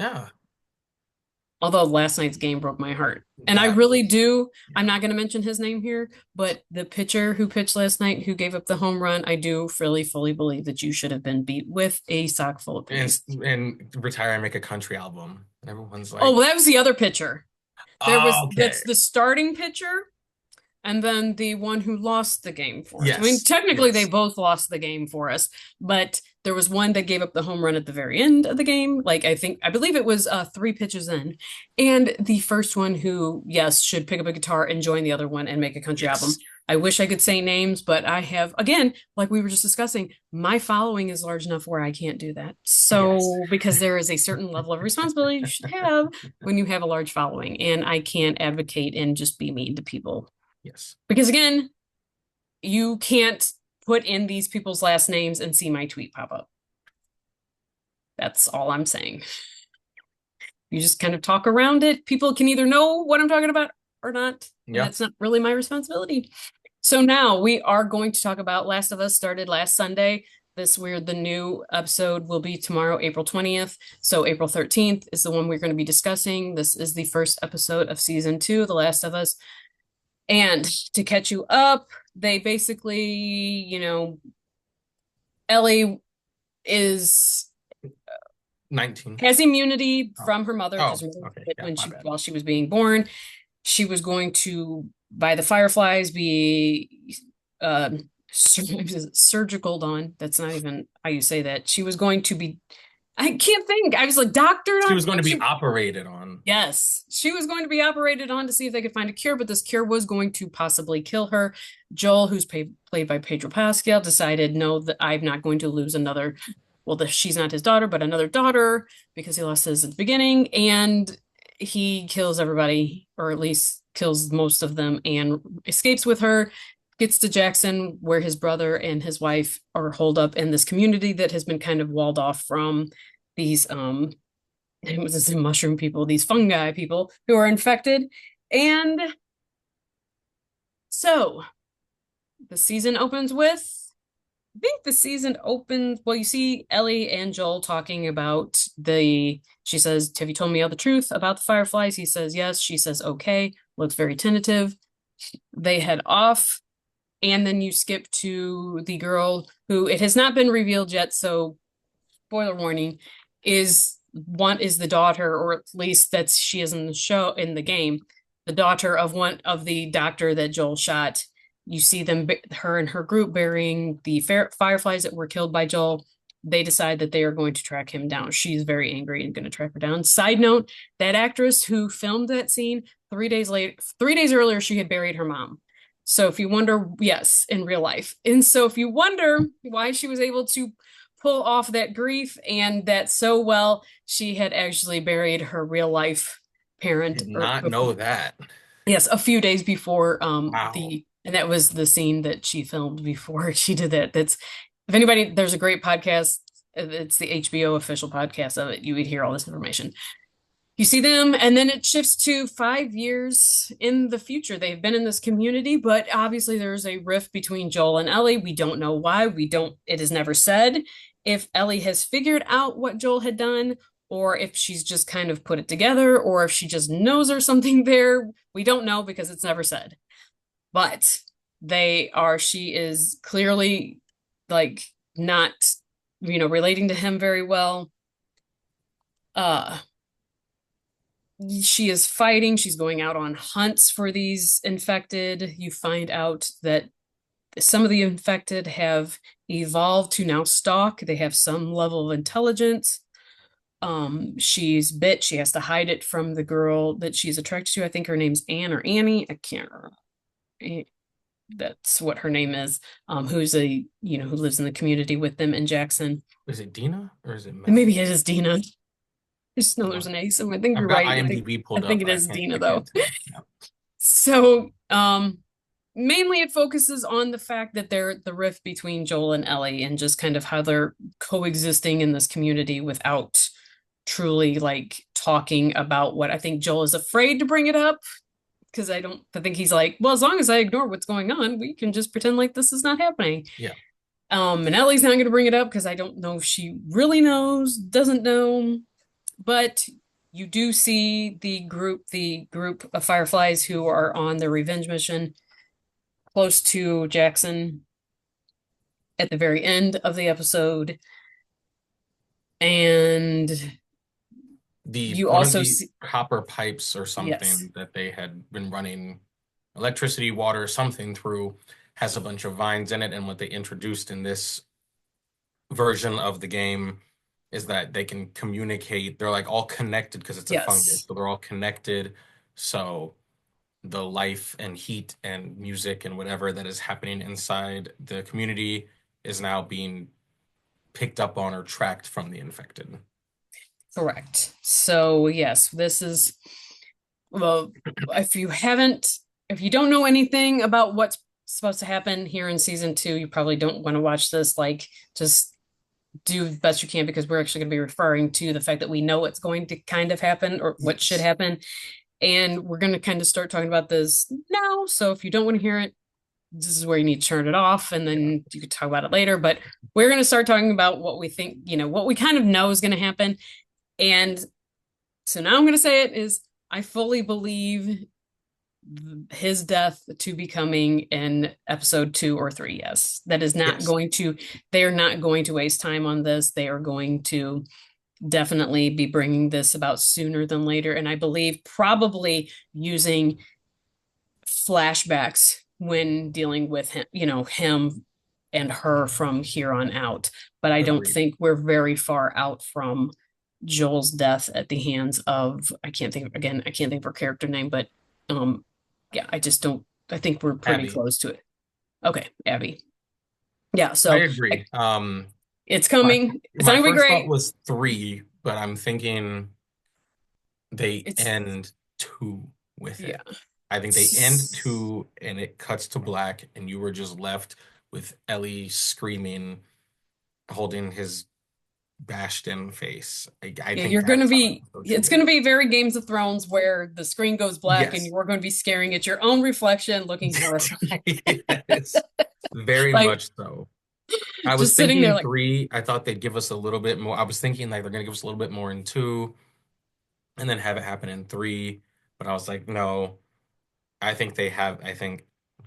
Yeah. Although last night's game broke my heart. And I That really was, do. I'm yeah. not going to mention his name here, but the pitcher who pitched last night, who gave up the home run, I do really fully believe that you should have been beat with a sock full of pennies. And retire and make a country album. And everyone's Oh, like, well, that was the other pitcher. oh, That's okay. the starting pitcher and then the one who lost the game for us. I mean, Yes. technically, they Yes. both lost the game for us, but there was one that gave up the home run at the very end of the game. Like, I believe it was three pitches in. And the first one who, yes, should pick up a guitar and join the other one and make a country album. Yes. I wish I could say names, but I have, again, like we were just discussing, my following is large enough where I can't do that. Yes. So, because there is a certain level of responsibility you should have when you have a large following, and I can't advocate and just be mean to people. Yes. Because again, you can't put in these people's last names and see my tweet pop up. That's all I'm saying. You just kind of talk around it. People can either know what I'm talking about or not, and Yeah. that's not really my responsibility. So now we are going to talk about Last of Us started last Sunday. The new episode will be tomorrow, April 20th. So April 13th is the one we're going to be discussing. This is the first episode of season two, The Last of Us. And to catch you up, they basically, Ellie is 19. has immunity Oh. from her mother because Oh, her mother okay. did Yeah, when my she bad. while she was being born. She was going to, by the fireflies, be uh surgical on. That's not even how you say that. She was going to be, I can't think. I was like doctored She on. was going to be operated on. Yes, she was going to be operated on to see if they could find a cure, but this cure was going to possibly kill her. Joel, who's played by Pedro Pascal, decided, no, that I'm not going to lose another. Well, she's not his daughter, but another daughter because he lost his at the beginning, and he kills everybody, or at least kills most of them, and escapes with her. Gets to Jackson, where his brother and his wife are holed up in this community that has been kind of walled off from these it was this mushroom people, these fungi people who are infected. And so the season opens with, I think the season opens, well, you see Ellie and Joel talking about she says, have you told me all the truth about the fireflies? He says, yes. She says, okay. Looks very tentative. They head off. And then you skip to the girl who it has not been revealed yet. So spoiler warning, is the daughter, or at least that's she is in the show, in the game, the daughter of one of the doctor that Joel shot. You see them, her and her group, burying the fireflies that were killed by Joel. They decide that they are going to track him down. She's very angry and going to track her down. Side note, that actress who filmed that scene 3 days earlier, she had buried her mom. So if you wonder, yes, in real life. And so if you wonder why she was able to pull off that grief and that so well, she had actually buried her real life parent, Did or not know that. yes, a few days before Wow. the and that was the scene that she filmed before she did that. That's, if anybody, there's a great podcast. It's the HBO official podcast of it. You would hear all this information. You see them, and then it shifts to 5 years in the future. They've been in this community, but obviously there's a rift between Joel and Ellie. We don't know why. It is never said if Ellie has figured out what Joel had done, or if she's just kind of put it together, or if she just knows there's something there. We don't know because it's never said. But she is clearly like not, relating to him very well. Uh, she is fighting. She's going out on hunts for these infected. You find out that some of the infected have evolved to now stalk. They have some level of intelligence. She's bit. She has to hide it from the girl that she's attracted to. I think her name's Anne or Annie. I can't remember. That's what her name is. Who lives in the community with them in Jackson. Is it Dina or is it And Mel? maybe it is Dina. I just know there's Uh, an A, so I think I've you're got right. I IMDb I pulled up, think it but I is can't Dina I though. can't tell. Yeah. So, mainly it focuses on the fact that they're the rift between Joel and Ellie and just kind of how they're coexisting in this community without truly like talking about what I think Joel is afraid to bring it up because I think he's like, well, as long as I ignore what's going on, we can just pretend like this is not happening. Yeah. And Ellie's not going to bring it up because I don't know if she really knows, doesn't know. But you do see the group of Fireflies who are on the revenge mission close to Jackson at the very end of the episode. And The you one of also the see, copper pipes or yes, something that they had been running electricity, water, something through has a bunch of vines in it, and what they introduced in this version of the game is that they can communicate. They're like all connected because it's a fungus, yes, so they're all connected. So the life and heat and music and whatever that is happening inside the community is now being picked up on or tracked from the infected. correct. So, yes, this is, well, if you haven't, if you don't know anything about what's supposed to happen here in season two, you probably don't want to watch this. Like, just do the best you can because we're actually going to be referring to the fact that we know what's going to kind of happen or what should Yes. happen. And we're going to kind of start talking about this now. So if you don't want to hear it, this is where you need to turn it off and Yeah. then you could talk about it later. But we're going to start talking about what we think, what we kind of know is going to happen. And so now I'm going to say it is I fully believe his death to be coming in episode 2 or 3. Yes, that is not Yes. going to, they are not going to waste time on this. They are going to definitely be bringing this about sooner than later. And I believe probably using flashbacks when dealing with him, him and her from here on out. But I don't Agreed. think we're very far out from Joel's death at the hands of, I can't think of her character name, but um yeah, I just don't, I think we're pretty Abby. close to it. Okay, Abby. Yeah, I so agree. it's My coming. It's not my gonna be first thought great. was three, but I'm thinking they It's end two with yeah. it. I think they end two and it cuts to black, and you were just left with Ellie screaming, holding his bashed in face. I Yeah, think you're gonna that's how be, episode two it's gonna ends. be very Games of Thrones where the screen goes black and Yes. you're gonna be staring at your own reflection looking horrified. Yes. Very Like much so. I was just sitting there thinking like, three. I thought they'd give us a little bit more. I was thinking like they're gonna give us a little bit more in two and then have it happen in three. But I was like, no, I think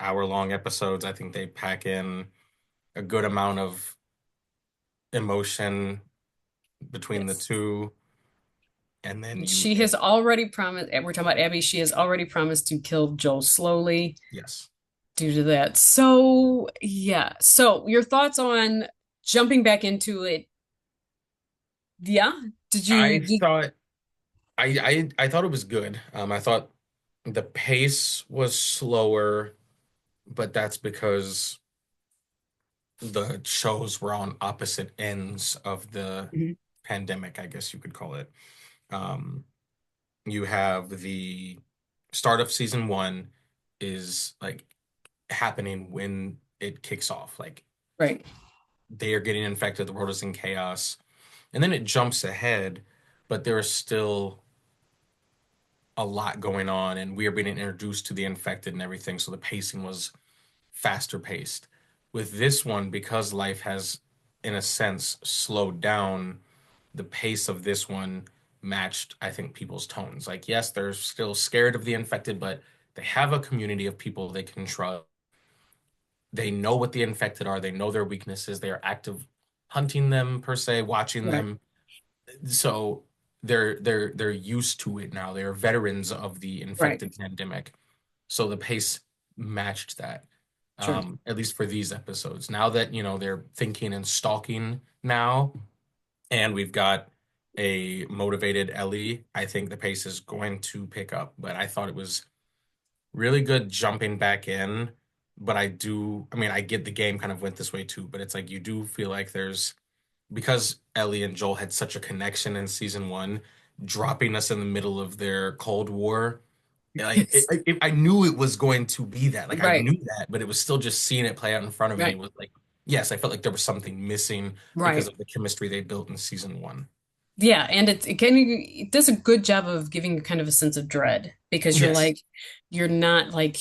hour-long episodes. I think they pack in a good amount of emotion between the yes. two. And then And you she has end. already promised, we're talking about Abby, she has already promised to kill Joel slowly Yes. due to that. So, yeah. So, your thoughts on jumping back into it? Yeah. Did you, I did, thought I thought it was good. I thought the pace was slower, but that's because the shows were on opposite ends of the Mhm. pandemic, I guess you could call it. Um, you have the start of season one is like happening when it kicks off. Like Right. they are getting infected, the world is in chaos. And then it jumps ahead, but there is still a lot going on, and we are being introduced to the infected and everything. So the pacing was faster paced. With this one, because life has, in a sense, slowed down, the pace of this one matched, I think, people's tones. Like, yes, they're still scared of the infected, but they have a community of people they can trust. They know what the infected are, they know their weaknesses, they are active hunting them per se, watching Right. them. So they're used to it now. They're veterans of the Right. infected pandemic. So the pace matched that, Sure. at least for these episodes. Now that, they're thinking and stalking now, and we've got a motivated Ellie, I think the pace is going to pick up. But I thought it was really good jumping back in. But I mean, I get the game kind of went this way too, but it's like you do feel like there's, because Ellie and Joel had such a connection in season one, dropping us in the middle of their Cold War, like It's I knew it was going to be that. Like I right. knew that, but it was still just seeing it play out in front of me Right. was like, yes, I felt like there was something missing because Right. of the chemistry they built in season one. Yeah, and it does a good job of giving you kind of a sense of dread because you're like, Yes. you're not like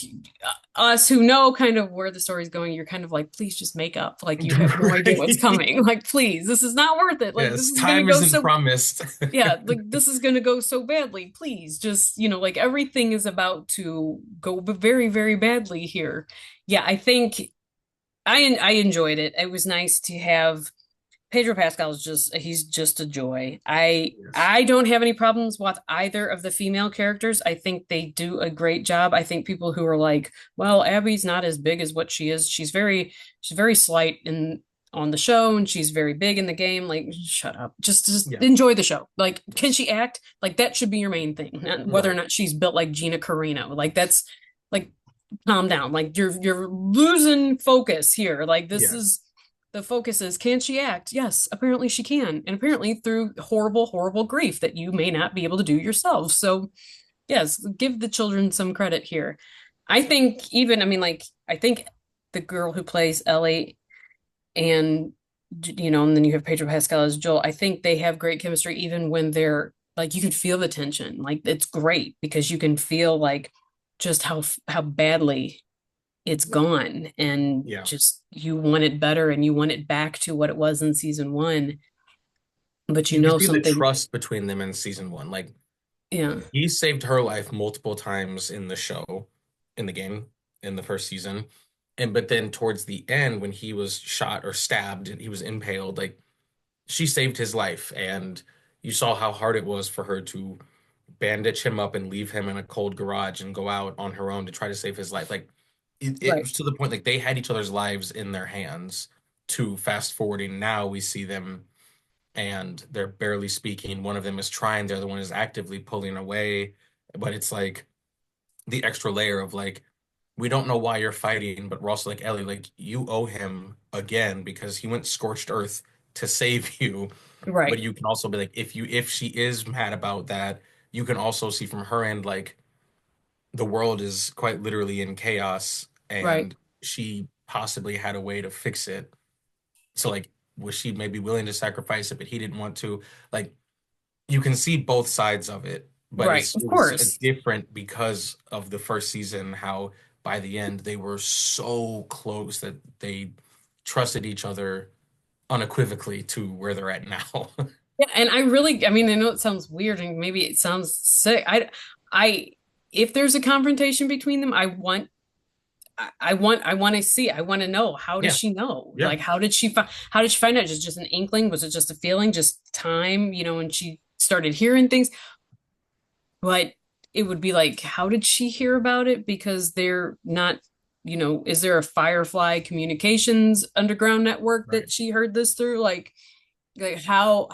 us who know kind of where the story's going. You're kind of like, please just make up. Like you have no idea what's Right. coming. Like, please, this is not worth it. Like this Yes, is gonna time go isn't so promised. yeah, like this is gonna go so badly. Please, just like everything is about to go very, very badly here. Yeah, I think I enjoyed it. It was nice to have Pedro Pascal is just he's just a joy. I Yes. I don't have any problems with either of the female characters. I think they do a great job. I think people who are like, well, Abby's not as big as what she is. She's very slight in on the show and she's very big in the game. Like, shut up. Just Yeah. enjoy the show. Like, can she act? Like that should be your main thing. Not whether or Right. not she's built like Gina Carano. Like that's like calm down. Like you're losing focus here. Like this Yes. is the focus is can she act? Yes, apparently she can. And apparently through horrible, horrible grief that you may not be able to do yourself. So, yes, give the children some credit here. I think even, I mean, like, I think the girl who plays Ellie and, and then you have Pedro Pascal as Joel, I think they have great chemistry even when they're like, you can feel the tension. Like, it's great because you can feel like just how badly it's gone and Yeah. just you want it better and you want it back to what it was in season one, but You can see the something, trust between them in season one. Like yeah, he saved her life multiple times in the show, in the game, in the first season. And but then towards the end, when he was shot or stabbed and he was impaled, like she saved his life. And you saw how hard it was for her to bandage him up and leave him in a cold garage and go out on her own to try to save his life. Like it right, was to the point like they had each other's lives in their hands. To fast forwarding now, we see them and they're barely speaking. One of them is trying, the other one is actively pulling away. But it's like the extra layer of like, we don't know why you're fighting, but we're also like, Ellie, like you owe him again because he went scorched earth to save you. But right, you can also be like, if she is mad about that, you can also see from her end like the world is quite literally in chaos right, and she possibly had a way to fix it. So like was she maybe willing to sacrifice it, but he didn't want to? Like you can see both sides of it, but right, of it was course. different because of the first season, how by the end they were so close that they trusted each other unequivocally to where they're at now. Yeah, and I mean, I know it sounds weird and maybe it sounds sick. I, if there's a confrontation between them, I want to see. I want to know how does Yeah, she know? yeah, Like, how did she find out? Just an inkling? Was it just a feeling? Just time? And she started hearing things. But it would be like, how did she hear about it? Because they're not, is there a Firefly Communications underground network right. that she heard this through? Like how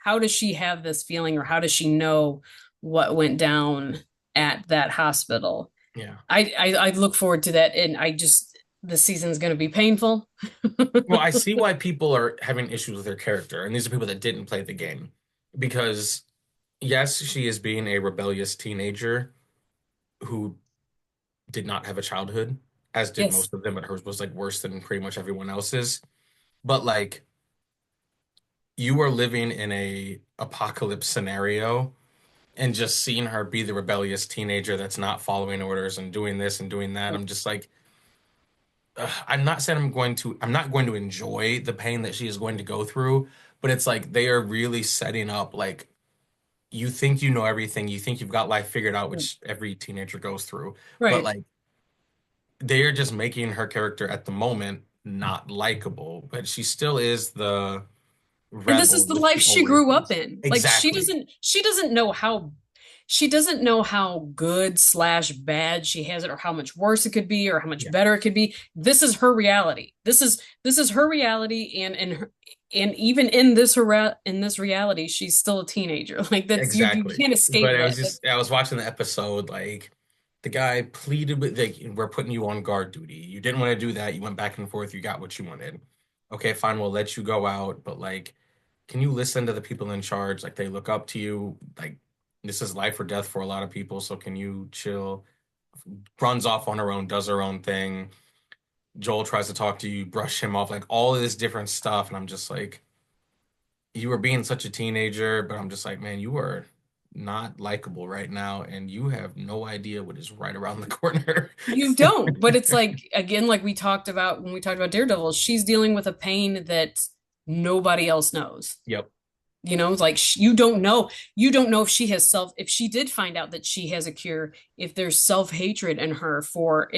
does she have this feeling, or how does she know what went down at that hospital? Yeah. I look forward to that, and the season's going to be painful. Well, I see why people are having issues with her character, and these are people that didn't play the game. Because, yes, she is being a rebellious teenager who did not have a childhood, as did Yes, most of them, but hers was like worse than pretty much everyone else's. But like, you are living in a apocalypse scenario, and just seeing her be the rebellious teenager that's not following orders and doing this and doing that, I'm just like, I'm not saying I'm not going to enjoy the pain that she is going to go through, but it's like they are really setting up like you think you know everything, you think you've got life figured out, which every teenager goes through, but right. like they're just making her character at the moment not likable, but she still is the And this is rebel the that life she she always grew up is. in. Like Exactly. she doesn't know how good slash bad she has it, or how much worse it could be, or how much Yeah, better it could be. This is her reality. This is her reality, and even in this reality, she's still a teenager. Like that's you exactly. can't But escape it was that. just I was watching the episode like the guy pleaded with like we're putting you on guard duty. You didn't want to do that. You went back and forth. You got what you wanted. Okay, fine, we'll let you go out, but like can you listen to the people in charge? Like they look up to you. Like this is life or death for a lot of people, so can you chill? Runs off on her own, does her own thing. Joel tries to talk to you, brush him off, like all of this different stuff, and I'm just like you were being such a teenager, but I'm just like, man, you were not likable right now, and you have no idea what is right around the corner. You don't, but it's like again, like we talked about when we talked about Daredevil, she's dealing with a pain that nobody else knows. Yep. You know, like you don't know if she has if she did find out that she has a cure, if there's self-hatred in her for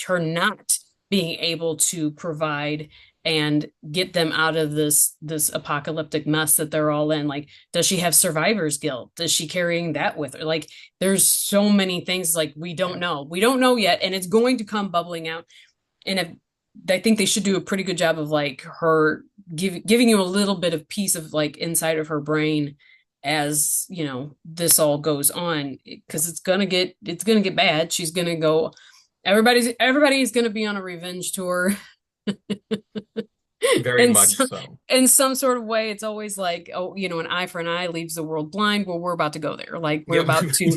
her not being able to provide and get them out of this apocalyptic mess that they're all in. Like, does she have survivor's guilt? Is she carrying that with her? Like, there's so many things like we don't Yeah. know. We don't know yet, and it's going to come bubbling out. And if I think they should do a pretty good job of like her giving you a little bit of piece of like inside of her brain as you know this all goes on because it's gonna get bad. She's gonna go. Everybody's gonna be on a revenge tour, Very and much so, so. in some sort of way, it's always like, oh, you know, an eye for an eye leaves the world blind. Well, we're about to go there. Like Yep.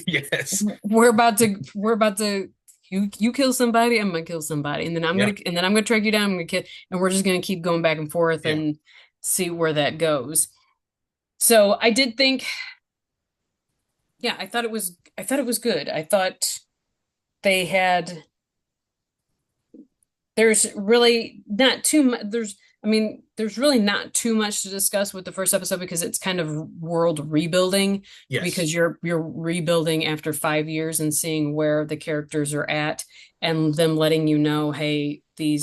Yes. we're about to you kill somebody, I'm gonna kill somebody, and then Yeah. I'm gonna track you down, I'm gonna kill, and we're just gonna keep going back and forth Yeah. and see where that goes. So I did think, yeah, I thought it was good. I thought they had there's really not too much there's really not too much to discuss with the first episode because it's kind of world rebuilding Yes. because you're rebuilding after 5 years and seeing where the characters are at and them letting you know, hey, the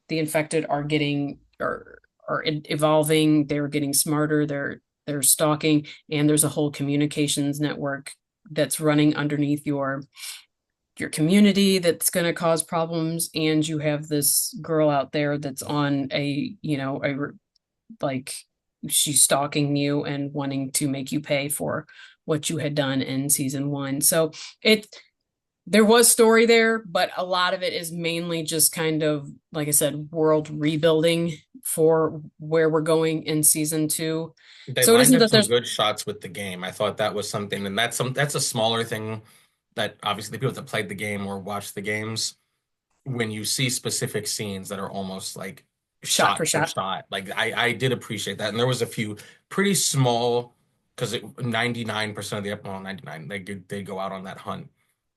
infected are getting are evolving, they're getting smarter, they're stalking, and there's a whole communications network that's running underneath your community that's going to cause problems, and you have this girl out there that's on a you know like she's stalking you and wanting to make you pay for what you had done in season one. So it there was story there, but a lot of it is mainly just kind of like I said, world rebuilding for where we're going in season two. They So it lined isn't up that some there's good shots with the game. I thought that was something, and that's a smaller thing that obviously the people that played the game or watched the games, when you see specific scenes that are almost like shot for shot for shot. shot. Like I did appreciate that, and there was a few pretty small because 99% of the well 99 they go out on that hunt,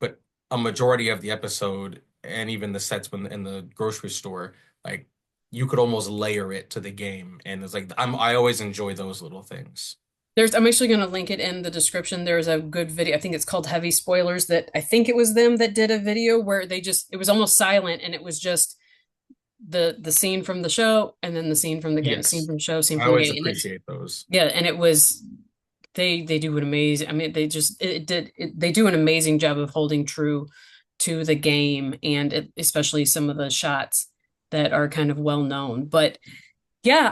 but a majority of the episode and even the sets when in the grocery store, like you could almost layer it to the game, and it's like I always enjoy those little things. I'm actually going to link it in the description. There's a good video. I think it's called Heavy Spoilers that I think it was them that did a video where it was almost silent and it was just the scene from the show and then the scene from the game, scene Yes, from the show, scene I from the always game. And it's appreciate those. yeah, and it was they do an amazing, I mean they do an amazing job of holding true to the game and especially some of the shots that are kind of well known. But yeah,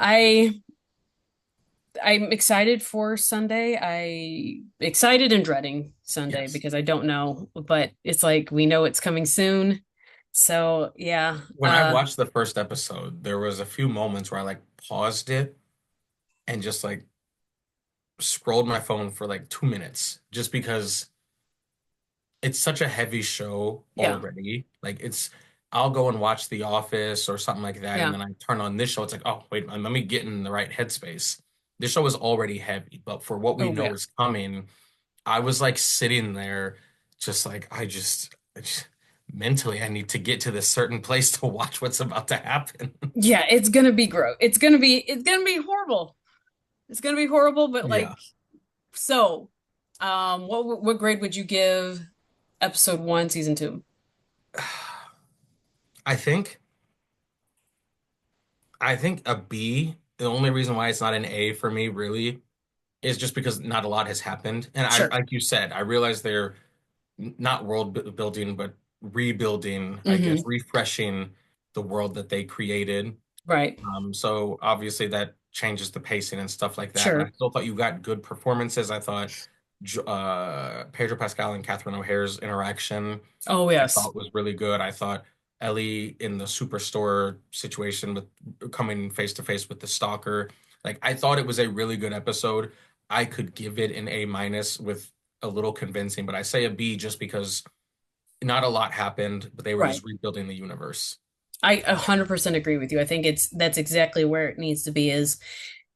I'm excited for Sunday. I excited and dreading Sunday Yes. because I don't know, but it's like we know it's coming soon. So yeah, When I watched the first episode, there was a few moments where I like paused it and just like scrolled my phone for like 2 minutes just because it's such a heavy show yeah, already. Like I'll go and watch The Office or something like that, and yeah. then I turn on this show. It's like, oh, wait, let me get in the right headspace. This show is already heavy, but for what we Oh know yeah. is coming, I was like sitting there, just like I just mentally, I need to get to this certain place to watch what's about to happen. Yeah, it's gonna be gross. It's gonna be horrible. It's gonna be horrible, but Yeah. like so what grade would you give episode one, season two? I think I think a B. The only reason why it's not an A for me really is just because not a lot has happened. And I, Sure. like you said, I realize they're not building, but rebuilding, I guess, Mm-hmm. refreshing the world that they created. Right. So obviously that changes the pacing and stuff like that. But I Sure. still thought you got good performances. I thought Pedro Pascal and Catherine O'Hare's interaction, Oh I yes. thought was really good. I thought Ellie in the superstore situation with coming face to face with the stalker, like I thought it was a really good episode. I could give it an A minus with a little convincing, but I say a B just because not a lot happened, but they were Right. just rebuilding the universe. I 100% agree with you. I think that's exactly where it needs to be is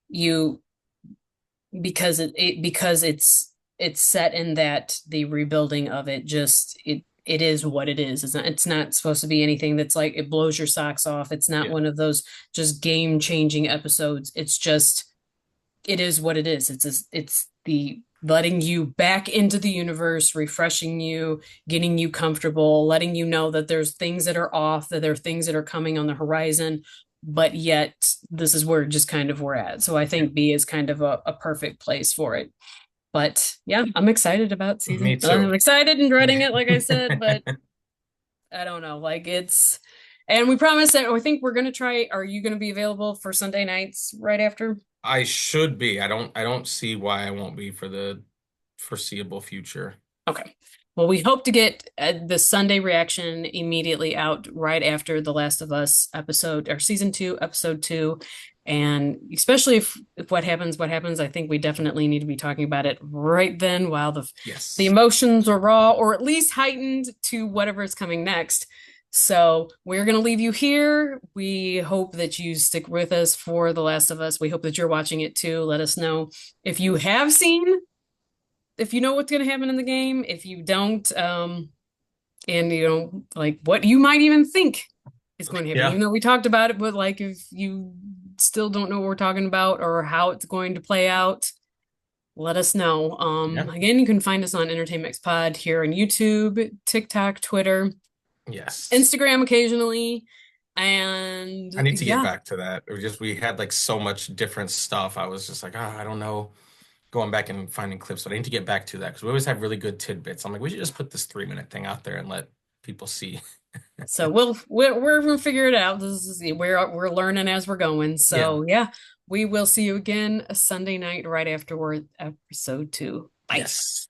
you because because it's it's set in that the rebuilding of it just it is what it is. It's not supposed to be anything that's like it blows your socks off. It's not Yeah. one of those just game changing episodes. It's just it is what it is. It's the letting you back into the universe, refreshing you, getting you comfortable, letting you know that there's things that are off, that there are things that are coming on the horizon, but yet this is where just kind of we're at. So I Yeah. think B is kind of a perfect place for it. But yeah, I'm excited about Me season. too. I'm excited and dreading it, like I said, but I don't know. Like it's, and we promised that I think we're gonna try. Are you gonna be available for Sunday nights right after? I should be. I don't see why I won't be for the foreseeable future. Okay. Well, we hope to get the Sunday reaction immediately out right after The Last of Us episode or season two, episode two. And especially if what happens, I think we definitely need to be talking about it right then while the Yes. emotions are raw or at least heightened to whatever is coming next. So we're going to leave you here. We hope that you stick with us for The Last of Us. We hope that you're watching it too. Let us know if you have seen if you know what's going to happen in the game, if you don't, and you know, like what you might even think is going to happen, Yeah. even though we talked about it, but like if you still don't know what we're talking about or how it's going to play out, let us know. Yeah. Again, you can find us on Entertainment Pod here on YouTube, TikTok, Twitter, Yes. Instagram occasionally, and I need to get yeah. back to that. We had like so much different stuff. I was just like, I don't know, going back and finding clips, but I need to get back to that because we always have really good tidbits. I'm like, we should just put this 3 minute thing out there and let people see. So we're gonna figure it out. This is we're learning as we're going. Yeah. So yeah, we will see you again a Sunday night right after episode two. Bye. Yes.